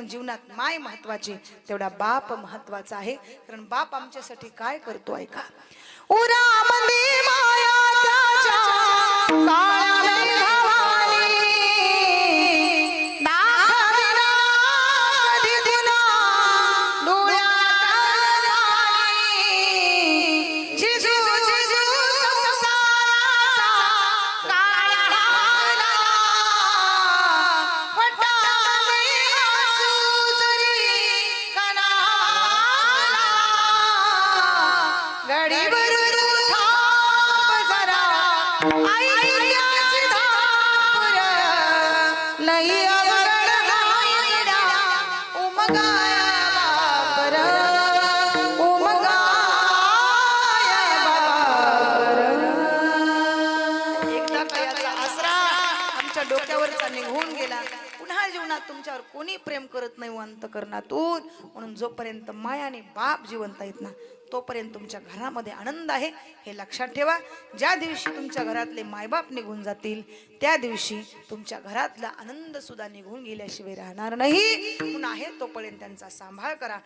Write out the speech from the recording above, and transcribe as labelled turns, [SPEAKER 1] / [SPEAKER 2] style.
[SPEAKER 1] म्हणून जीवनात माय महत्वाची, तेवढा बाप महत्वाचा आहे. कारण बाप आमच्यासाठी काय करतो ऐका. उरामध्ये माया त्याच्या काळ्या भावानी दाखविना दिदिना डोळ्यात राणी. जिजू जिजू संसाराचा काळा लागला फटाने हसू जरी कणाला. गडीवर थांब जरा ऐक्याची धार नाही अवघड गायडा उमगाय बापर उमगाय बापर. एकदा कयाचा आसरा आमच्या डोक्यावरचा निघून गेला. पुन्हा जीवनात तुमच्यावर कोणी प्रेम करत नाही अंतकरणातून. म्हणून जोपर्यंत माया आणि बाप जिवंत आहेत ना तोपर्यंत तुमच्या घरामध्ये आनंद आहे हे लक्षात ठेवा. ज्या दिवशी तुमच्या घरातले मायबाप निघून जातील त्या दिवशी तुमच्या घरातला आनंद सुद्धा निघून गेल्याशिवाय राहणार नाही. म्हणून आहे तोपर्यंत त्यांचा सांभाळ करा.